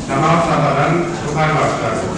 Jamal Sabah'dan Tugay başlar.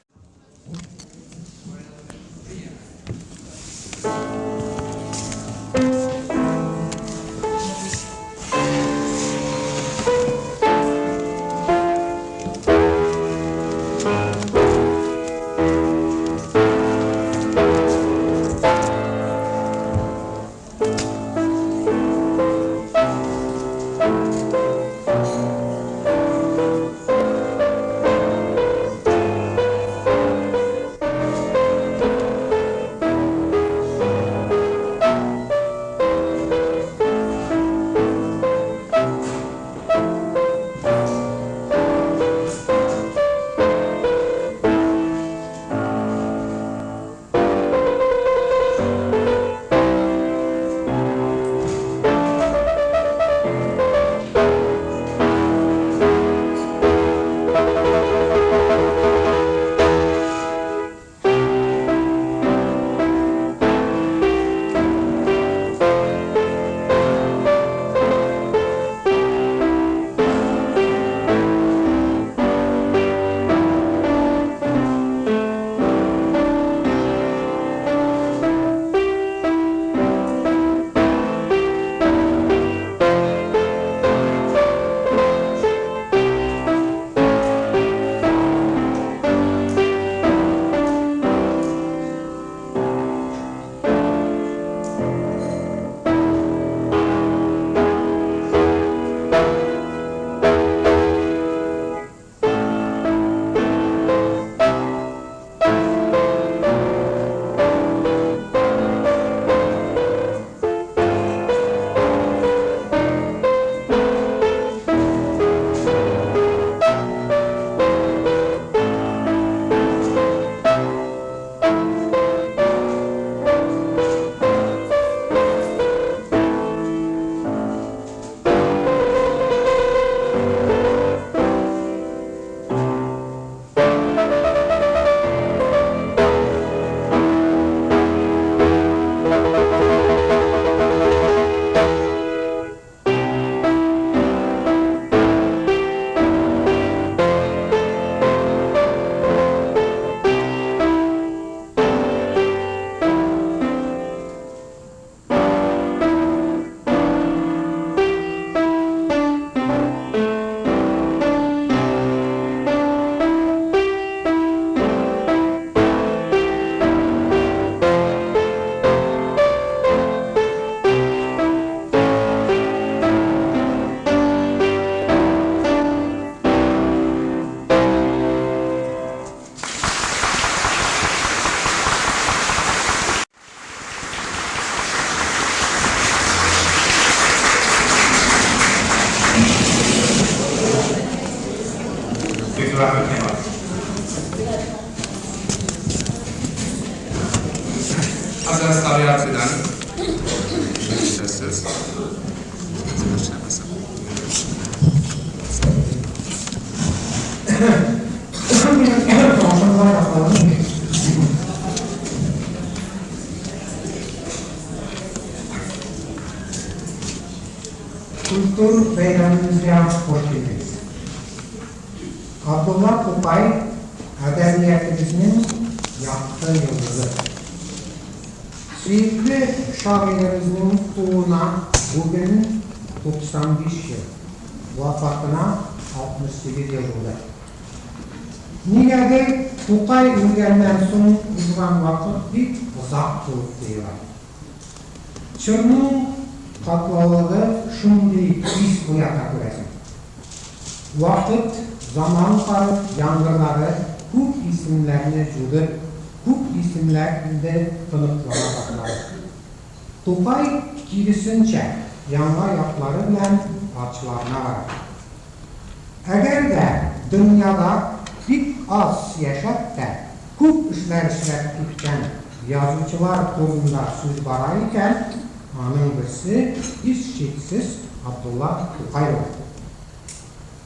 Hazret Tabiatı'dan siz. Kültür Beyranımızda hoş geldiniz. Abdullah Tugay, edebiyetimizin yaptığı yıldızı. Sürekli şairimizin tuğuna bugün 95 yıl, vafatına 68 yıl oldu. Nigedir Tugay ülkenden sonra uzun vakit bir uzak buluk diyor. Şunun tatlılığı şimdi biz uyata göresin. Vakit, zaman karıp, yangırları, huk isimlerini cüdür, huk isimlerinde tanıklara baklar. Tugay girisince yanma yapları bilen açlarına var. Eğer de dünyada bir az yaşat da huk işler işlettikten yazıcılar kolunda söz var iken anın birisi hiç şeksiz Abdullah Tugay oldu.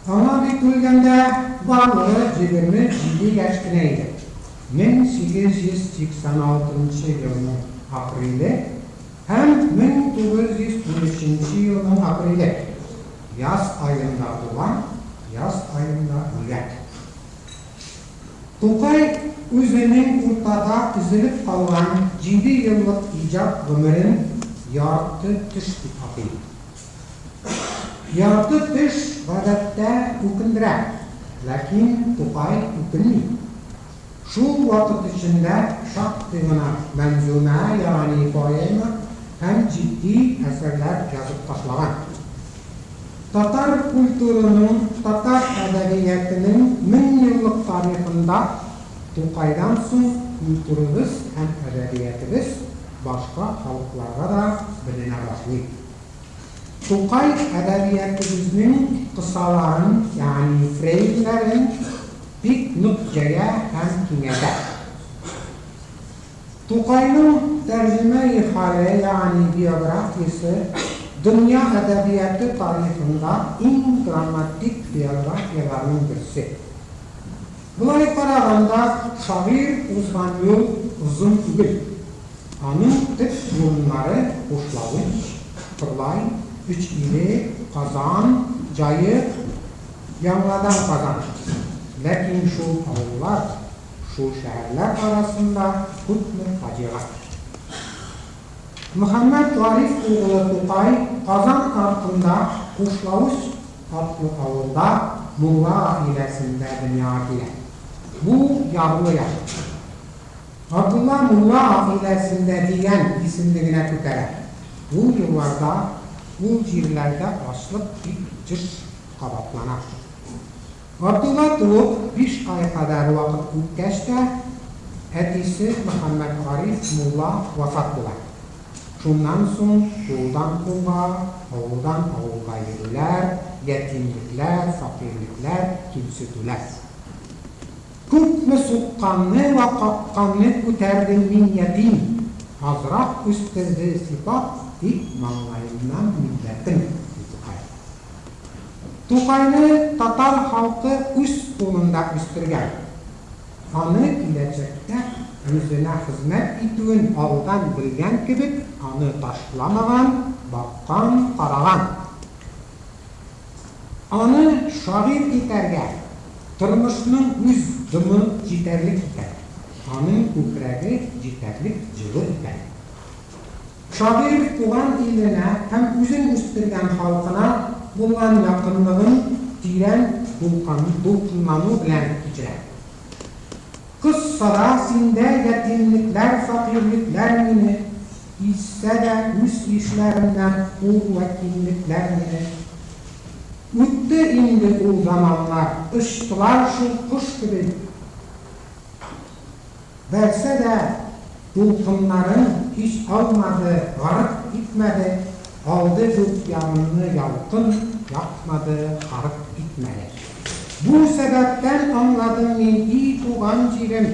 Ama bir bölgende varlığı cebirli ciddi geçkineydi. 1886 yılının Aprili hem 1913 yılının Aprili yaz ayında doğan, yaz ayında ölen. Тукай өзінің уртада үзіліп қалған 7 yıllık ijat ömrün yarıtı түш деп атайды. Ярты түш ғадатта өкіндірек, ләкин Тукай өкінмейді. Шул вакыт içinde шактый гына мәнзума, ягъни поэма һәм җитди әсәрләр язып ташлаган. Татар культурының, татар әдәбиятының 1000 yıllık тарихында Тукайдан соң культурыбыз һәм әдәбиятыбыз башка халыкларга да беленә башлый. Тукай әдәбиятыбызның кысаларын, ягъни фрейләрен бик нөкҗәгә һәм киңәйтә. Тукайның тәрҗемә-и хәле, ягъни биографиясе, дөнья әдәбияты тарихында иң драматик биографияларның берсе. Булай караганда, шагыйрь узган юл узын түгел. Аның төп юллары Кошлавыч, Кырлай, Үчиле, Казан, Җайык, Яңадан Казан. Ләкин шул авыллар, шул шәһәрләр арасында күпме фаҗига. Мөхәммәд Гариф углы Тукай Казан артында Кошлавыч атлы авылда Мулла аиләсендә дөньяга килә. Бу ярлы яш. Абдулла Мулла аиләсендә дигән исемне генә күтәрә. Бу елларда, ул җирләрдә ачлык бик җыш кабатлана. Абдулла туып 5 ай кадәр вакыт үткәч тә әтисе Мөхәммәд Гариф Мулла вафат була. Шуннан соң кулдан кулга, авылдан авылга йөрүләр, ятимлекләр, факирлекләр, кимсетүләр. Күпме сукканны ва какканны күтәрдем мин ятим, азрак үстерде сыйпап, тик маңлайымнан милләтем. Тукайны татар халкы үз кулында үстергән. Аны киләчәктә үзенә хезмәт итүен алдан белгән кебек, аны ташламаган, баккан, караган. Аны шагыйрь итәргә, тормышның үз дымы җитәрлек икән. Аның күкрәге җитәрлек җылы икән. Шагыйрь туган иленә һәм үзен үстергән халкына булган якынлыгын тирән дулкынлану белән кичерә. Кыссада синдә ятимлекләр, факирлекләр мине, исә дә үз эшләреннән ул вәкиллекләр мине. Үтте инде ул заманнар, ыштылар шул кош кебек. Бәрсә дә дулкыннарын һич алмады, гарып итмәде, алды күк янны ялкын, якмады, гарып итмәде. Бу сәбәптән аңладым мин, и туган җирем,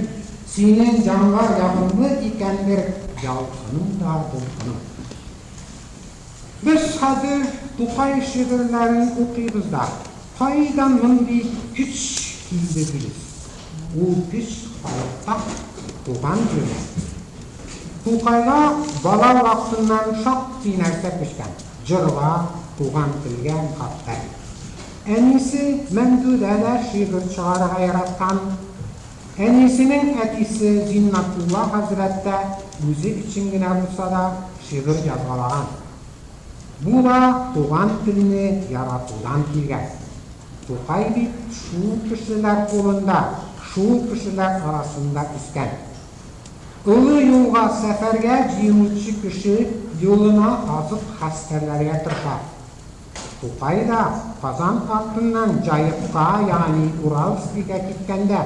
синең җанга ягымлы икәндер ялкының да дулкының. Без хәзер Тукай шигырьләрен укыйбыз да, кайдан мондый көч килде билез. Ул көч халыкка туган җирдә. Тукайга бала вакытыннан шактый нәрсә пешкән. Җырга, туган телгә хаттар. Әнисе Мәмдүдәдә шигырь чыгарга яраткан. Әнисенең әтисе Зиннатулла хәзрәттә үзе өчен генә булса да шигырь язгалаган. Бу да туган телне яратудан килгән. Тукай бит шул кешеләр кулында, шул кешеләр арасында үскән. Улы юлга сәфәргә җыенучы кеше юлына азык хәстәрләргә тырыша. Тукай да Казан артыннан Җаекка, ягъни Уральскига киткәндә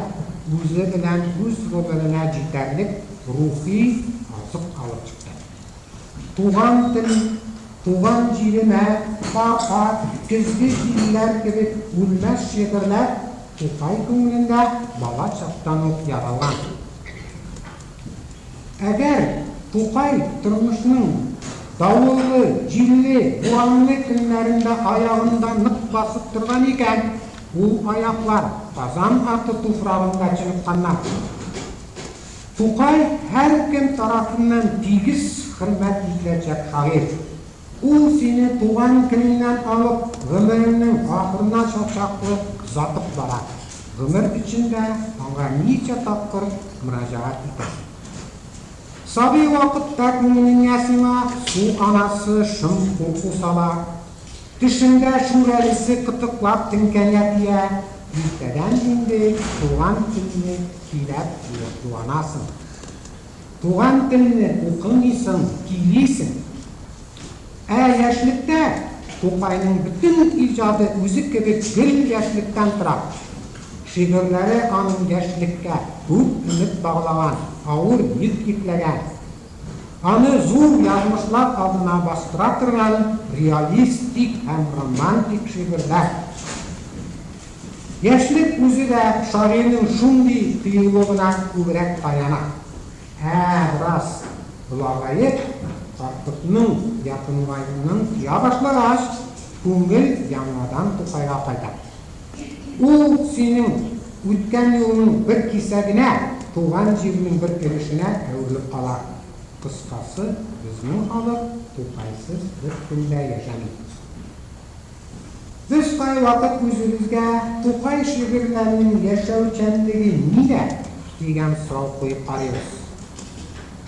үзе белән үз гомеренә җитәрлек рухи азык алып чыкты. Туган тел, туган җиремә, фархат, көзге җилләр кебек үлмәс шигырьләр Тукай күңелендә бала чактан ук яралган. Әгәр Тукай тормышның давыллы, җилле, буранлы көннәрендә аягында нык басып торган икән, ул аяклар Казан арты туфрагында чыныкканнар. Тукай һәркем тарафыннан тигез хөрмәт ителәчәк шагыйрь. Ул сине туган көннән алып, гомереңнең ахырына чакчаклы затып бара. Гомер içinde аңа ничә тапкыр мөрәҗәгать итәсең. Сабый вакытта күңелең ясыма, су анасы шым курку сала. Төшендә шүрәлесе кытыклап теңкән ятия, иртәдән инде туган телне киләп юанасың. Туган телне укымыйсың, килисең. Яшьлектә Тукайның bütün иҗады үзе кебек гел яшьлектән тора. Шигырьләре аның яшьлеккә күп өмет баглаган, авыр йөк йөкләгән. Аны зур язмышлар алдына бастыра торган реалистик һәм романтик шигырьләр. Яшьлек үзе дә шагыйрьнең шундый тыюлыгына күбрәк таяна. Раз булагаеп, Тартыкның якынлыгының тыя башлагач, күңел яңадан Тукайга кайта. Ул синең үткән юлның бер кисәгенә, туган җирнең бер өлешенә әверелеп кала. Кыскасы, безнең халык Тукайсыз бер көндә яшәми. Без кайвакыт үзебезгә Тукай шигырьләренең яшәүчәнлеге нидә дигән сорау куеп карыйбыз.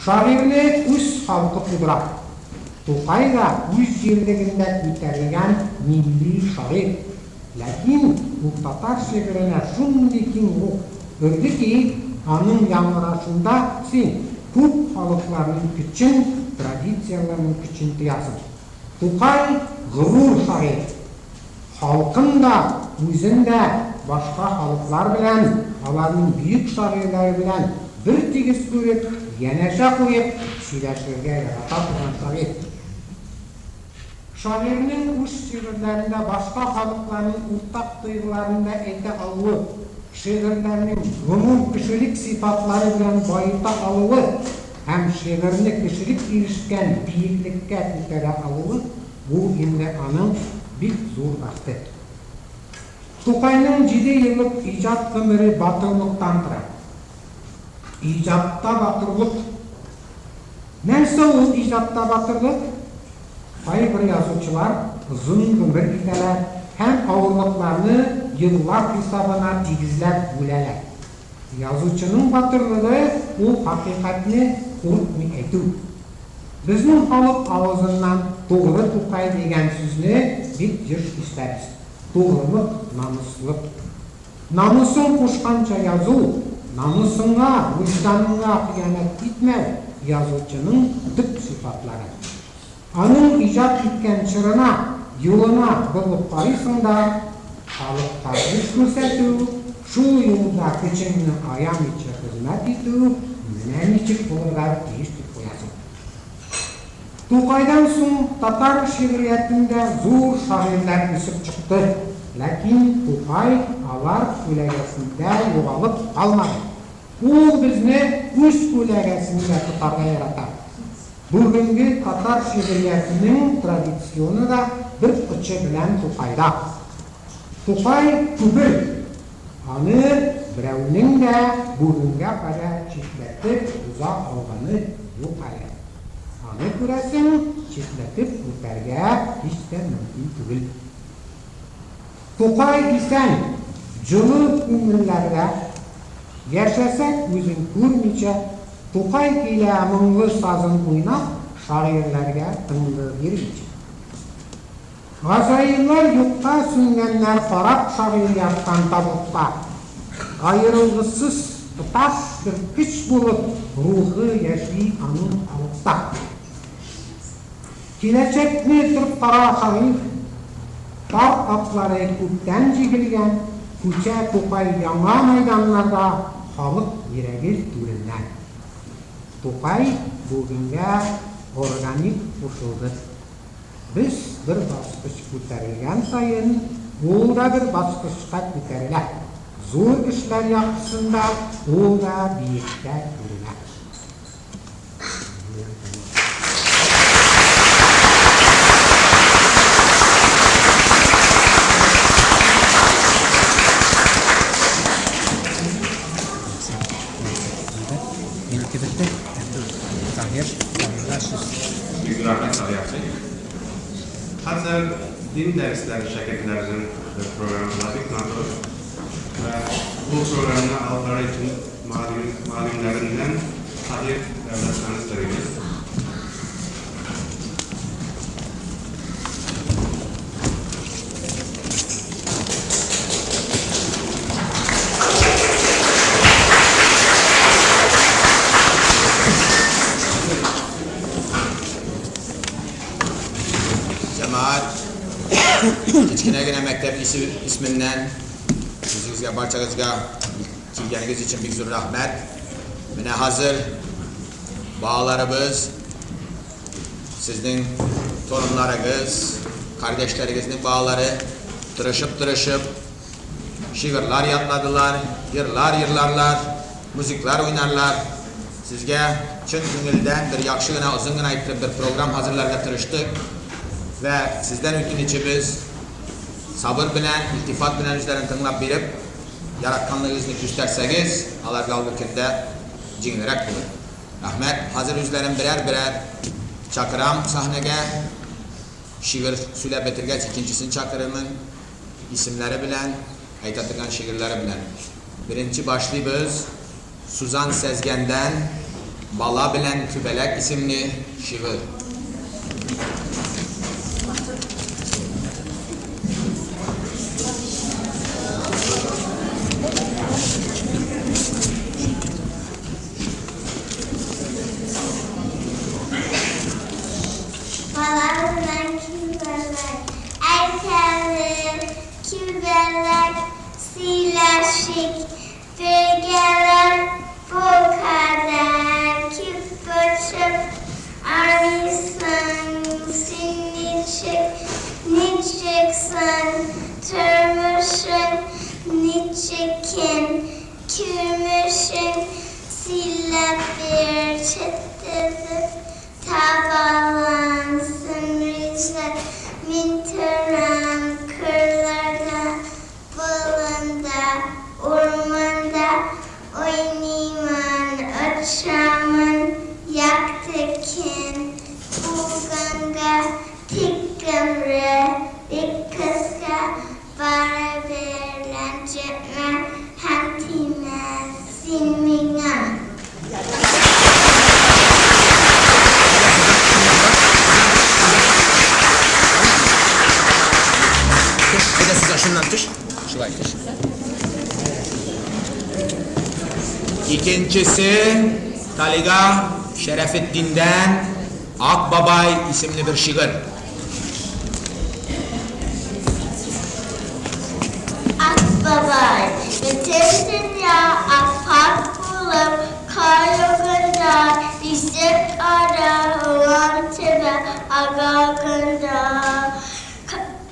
Шагыйрьне үз халкы тудыра. Тукай да үз җирлегендә күтәрелгән милли шагыйрь. Ләкин ул татар шигыренә шундый киң рух бирде ки, аның яңгырашында син күп халыкларның көчен, традицияларның көчен тоясың. Тукай горур шагыйрь. Халкын да, үзен дә башка халыклар белән, аларның бөек шагыйрьләре белән бер тигез күреп, янәшә куеп, сөйләшергә ярата торган шагыйрь. Шагыйрьнең үз шигырьләрендә башка халыкларның уртак тойгыларын да әйтә алуы, шигырьләрнең гомум кешелек сыйфатлары белән байыта алуы һәм шигырьне кешелек ирешкән биеклеккә күтәрә алуы, бу инде аның бик зур бәхте. Тукайның 7 еллык иҗат гомере батырлыктан тора. İcatта батырлык. Нәрсә ул иҗатта батырлык? Кайбер язучылар озын гомер итәләр һәм авырлыкларны еллар хисабына тигезләп бүләләр. Язучының батырлыгы ул хакыйкатьне курыкмый әйтү. Безнең халык авызыннан тугры Тукай дигән сүзне бик еш ишетәбез. Тугрылык, намуслык. Намусын кушканча язу, намусыңа, вөҗданыңа хыянат итмәү язучының төп сыйфатлары. Аның иҗат иткән чорына, юлына булып карыйсың да, халыкка эш күрсәтү, шул юлда көчеңне аямыйча хезмәт итү, менә ничек булырга тиеш дип куясың. Тукайдан соң татар шигъриятендә зур шагыйрьләр үсеп чыкты. Ләкин Тукай алар күләгәсендә югалып калмады. Ул безне үз күләгәсендә тотарга ярата. Бүгенге татар шигъриятының традиционы да бер очы белән Тукайда. Тукай түгел. Аны берәүнең дә бүгенгә кадәр читләтеп уза алганы юк әле. Аны күрәсең, читләтеп үтәргә һич тә мөмкин түгел. Тукай исән, җылы күңелләргә яшәсәк үзен күрмичә, Тукай килә моңлы сазын уйнап, шагыйрьләргә тынлык бирмичә. Газаиллар юкка сүнгәннәр карап шагыйрь яткан табутка. Аерылгысыз тоташ бер көч булып, рухы яши аның халыкта. Киләчәкне торып кара шагыйрь. Тар атлары күптән җигелгән, күчә Тукай яңа мәйданнарда халык йөрәге түреннән. Тукай бүгенгә органик кушылды. Без бер баскыч күтәрелгән саен, ул да бер баскычка күтәрелә. Зур эшләр яктысында ул да биектә күренә. Hazır din dersleri şirketlerimizin programına bir kontrol ve bu programda halklara için malimlerinden hayır devletleriniz veririz. Cemaat, kichkinagina maktab isminden sizga barchangizga kelganingiz için bir zo'r rahmat. Mana hozir bolalarimiz, sizning torunlaringiz, kardeşlerinizning bolalari tirishib şiirlar yodladilar, yirlarlar, müziklar oynarlar. Sizga chin ko'ngildan bir yaxshigina uzungina aytib bir program hazırlarga tirishdik. Ve sizden ötünüçimiz sabır bilen, iltifat bilen üzlerini tınlap berip yaratkanlığınızı gösterseniz alarga algıkinde cinglerek bulur. Rahmet, hazır üzlerin birer çakıram sahnege şiir söylep bitirgech ikincisini çakırımın isimleri bilen, aytadigan şiirleri bilen. Birinci başlıyız Suzan Sezgen'den Bala bilen Kübelek isimli şiir. Silaşık bilgeler bu kadar küpürçüp arıysın niçiksin türmüşün niçikin kürmüşün silap bir çıttızıp tabalansın rüzgar mintören kırlarda bulunda, ormanda oynayman akşamın yaktıkken bulganga tikkamre bir kıska bara verilen cetme hantine sinminga. Bir de size şundan tuş. İkincisi Taliga Şerefettin'den Akbabay isimli bir şiir. Akbabay, bütün dünya akpak bulup kar yolunda istek ara olan tebe agagında.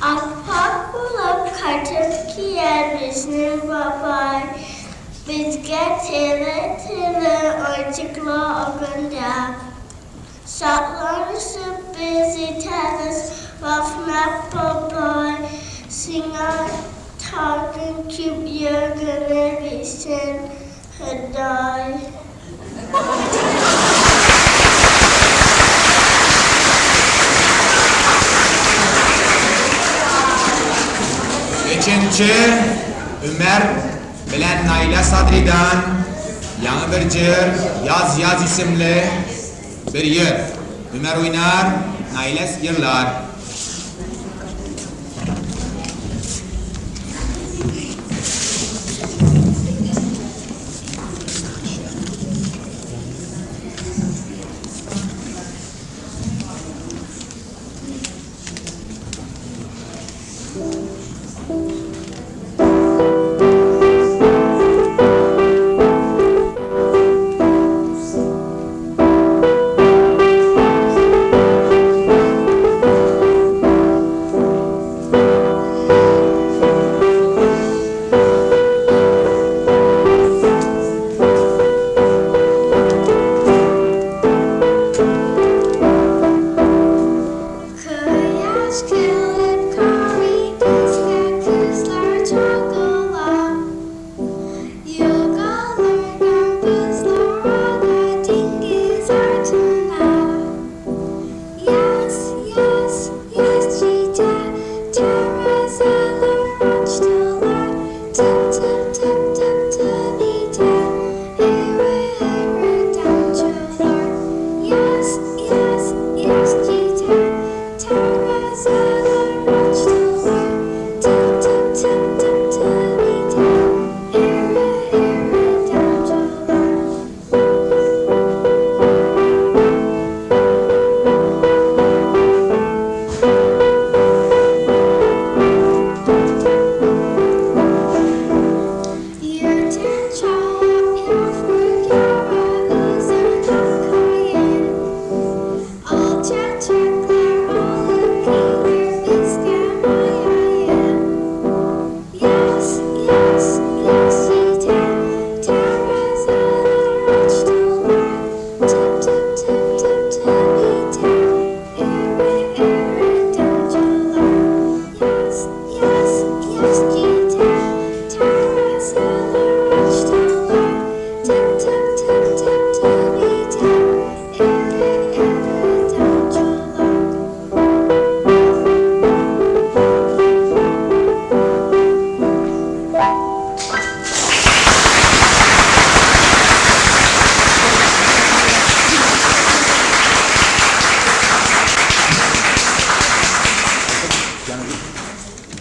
Akpak bulup kartıp giyer bizim babay. Bizge tele oyuncukla ogunda. Şatlanışı bizi temiz vafnak babay. Singer targın küp yörgüne bilsin hıday. Üçüncü Ömer bilen Naila Sadri'den yanı bir cır Yaz isimli bir yer. Ömer oynar, Naila yırlar.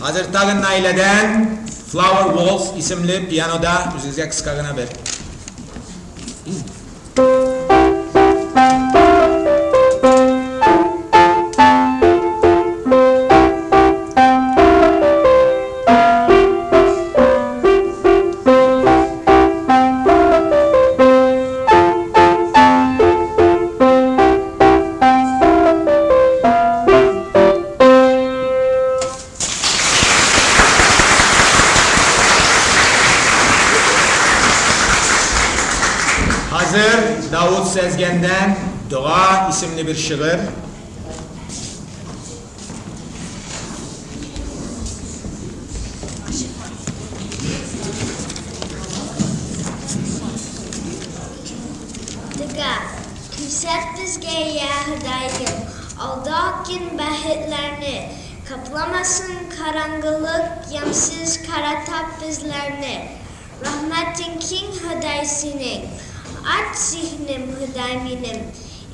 Hazır Tağın Naile'den Flower Waltz isimli piyanoda müziğe kıskağına ver. Hazır Davut Sezgen'den Dua isimli bir şiir. Dega, küset bizge ya hıdayım, aldakin bahitlerini, kaplamasın karanlık, yamsız karatap bizlerini. Rahmetin king hıdaysinin, aç zihnim hıdayminim,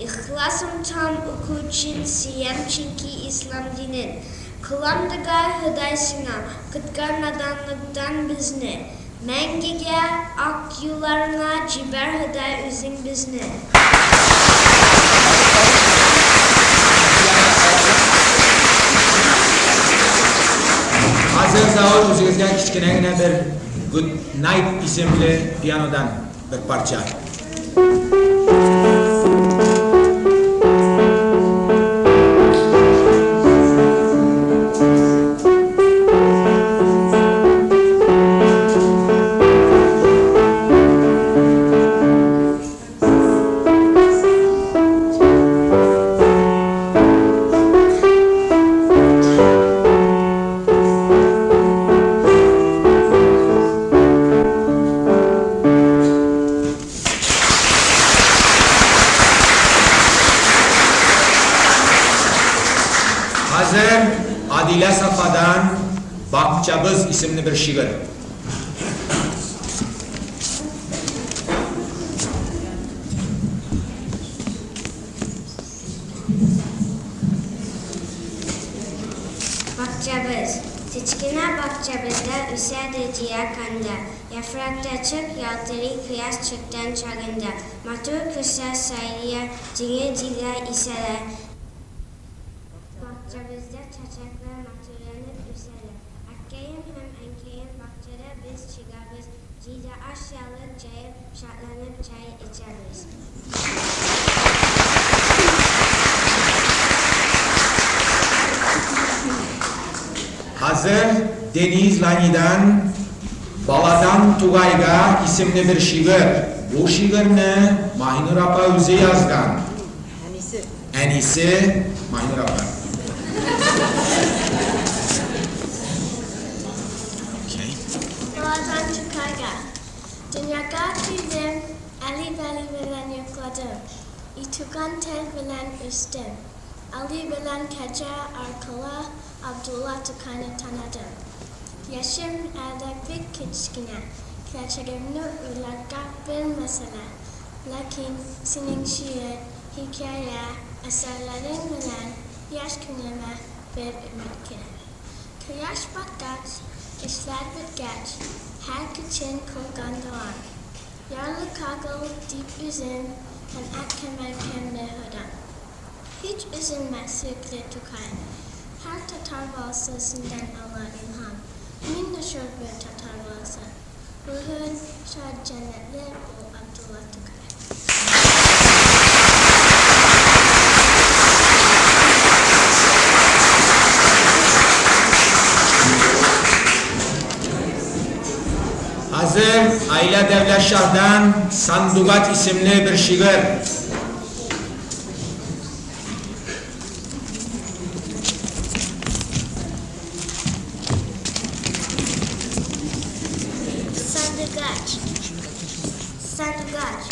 İhlasım tam oku için siyem çünkü İslam dinin. Kılamdıgar hıdaysına, kıtgar nadanlıktan bizni. Mengige ak yularına ciber hıday üzün bizni. Hazır Davut müziğe kiçkinegine bir Good Night isimli piyanodan bir parça. Hazır Adile Safa'dan Bakçabız isimli bir şiir. Bakçabız, Tiçkine Bakçabız'da üsede ciyakanda, yaprakta açık yaltırı kıyas çıktan çağında, matur kısa sayıya, cine cila iseler. Bakçabızda çaçaklar maturlanıp üseler. Akkayın hem enkayın bakçada biz çıgabız, cida aşağılık cayıp şartlanıp çay içeriz. Hazır Deniz Lani'den Baladan Tugayga isimli bir şiir. Bu şiirini Mahinur Apa özü yazgan. Enisi Mahinur Apa. Baladan Tugayga. Dünyaga tüydüm, Ali Veli bilen yokladım. İtugan tel bilen üstüm. Ali bilen kaca arkala, Abdullah Tukan'ı tanıdım. Yaşım elde bir küçkine, kaçırımını ulaşmak bir mesele. Lakin senin şiir, hikaye, eserlerin bilen yaş günüme bir ümit kirer. Kıyaş bakkaç, işler bitgeç, her küçün kurgan doğar. Yarlı kagıl dip üzüm, hem akkemer kendi hıdan. Hiç üzülme sevgili Tukay. Her Tatar valsasından Allah ilham. Minneşör bir Tatar valsı. Ruhun şad cennetli bu Abdullah Tukay. Hazır Ayla Devlet Şah'dan Sandugat isimli bir şiir. Sandugaç.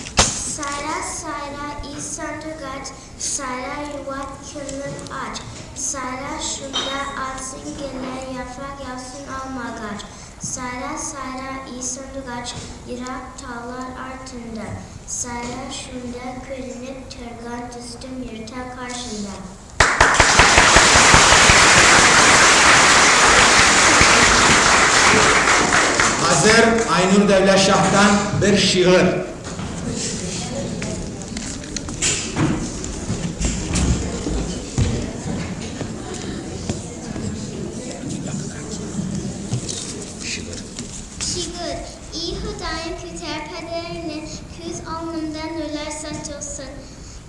Sayra sayra iyi sandugaç. Sayra yuvat kırılır aç. Sayra şunda alsın gene yaprak yavsun almagaç. Sayra sayra iyi sandugaç. Irak tağlar altında. Sayra şunda kırılıp tırgan düstüm yırta karşında. Hazır Aynur Devlet Şah'tan bir şiir. Şiir, iyi hudayın küter pederini, küz alnımdan öler saçılsın.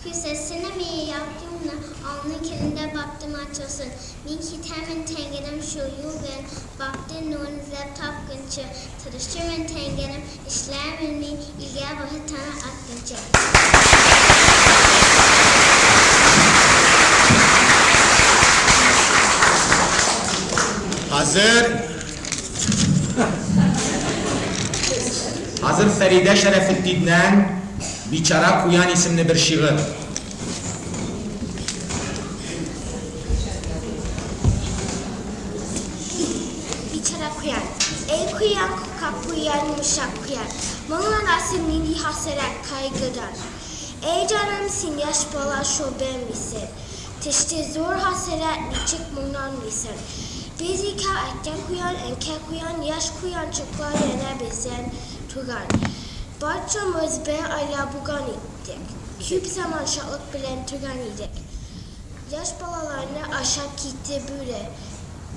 Küsesine mi yaptığımla, alnın kelinde baktım açılsın. Min kitemin tengenim şu yılgın, baktı nun zep tapkınçı. Tırışçımın tengenim, işlerimin ilgiye bahı tana atkınçı. Hazır Feride Şerefettin'den Biçara Kuyan isimli bir şiir. Biçara kuyan, ey kuyan kukak kuyan yumuşak kuyan. Mağlan asım nini haseret kaygıdan. Ey canım sin yaş bala şoben misin? Teşte zor haseret niçik mağlan misin? Bizi ka etten kuyan, enke kuyan, yaş kuyan çıklar yine bizden tugan. Bahçamız ben ayla bugan idik. Küp zaman şahlık bilen tugan idik. Yaş balalarını aşağı gitti böyle.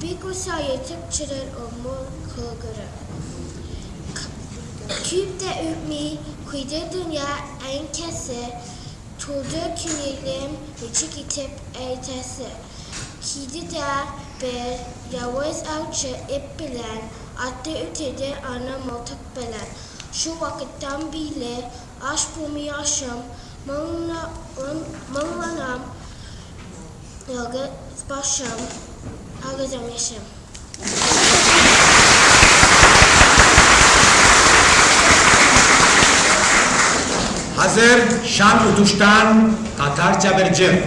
Bir kusa yetik çırır omur kılgırı. Küp de ürkmi, kuydu dünya enkesi. Turdu künyelim, içik itip eytesi. Kidi de bir yavuz avcı ip bilen, attı ötede ana maltık bilen. Şu vakitten bile aşk bu yaşam, mağlanam, yalgı başım, ağızım yaşam. Hazır Şan Utuş'tan Tatar Çabırcı.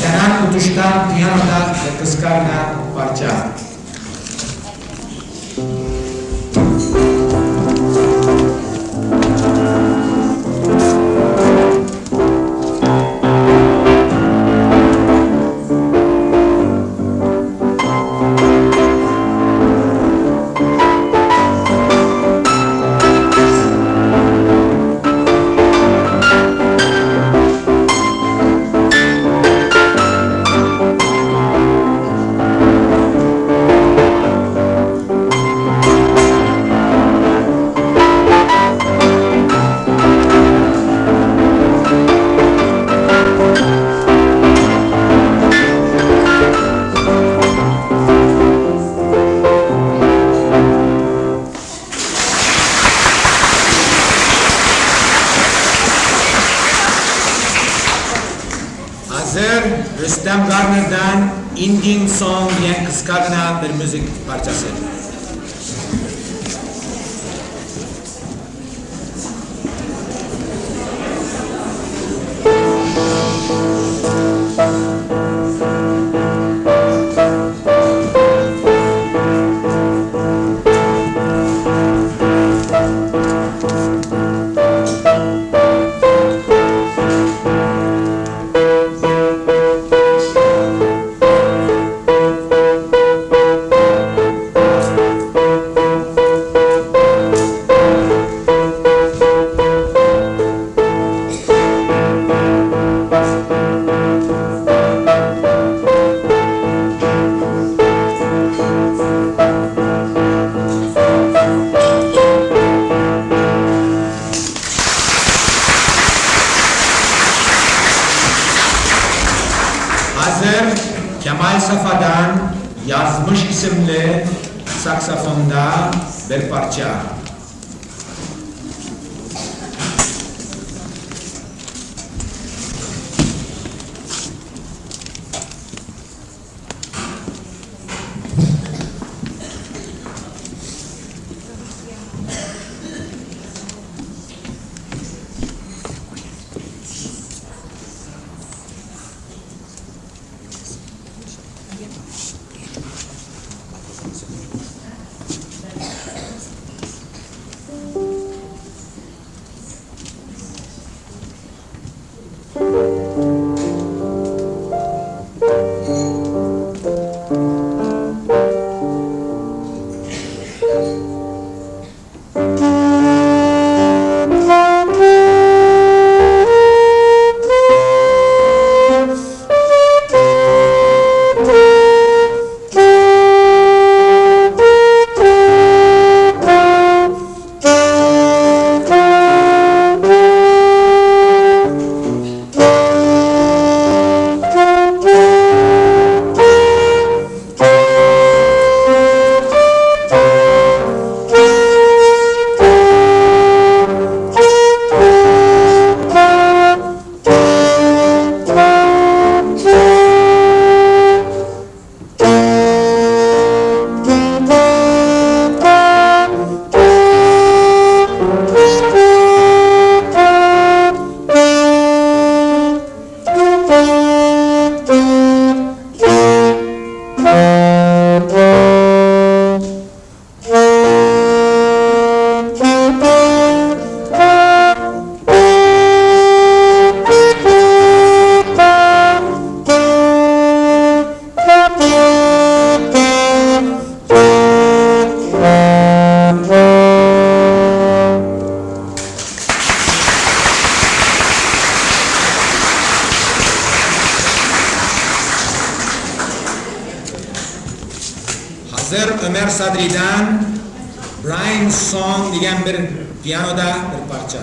Kenan Utuş'tan piyanoda Kıskarna parça. Hazır Rüstem Garner'dan Ending Song diyen kıskarna bir müzik parçası. Hazır Kemal Safa'dan Yazmış isimli saksafonda bir parça. Hazır Ömer Sadri'den Brian Song degan bir piyanoda bir parça.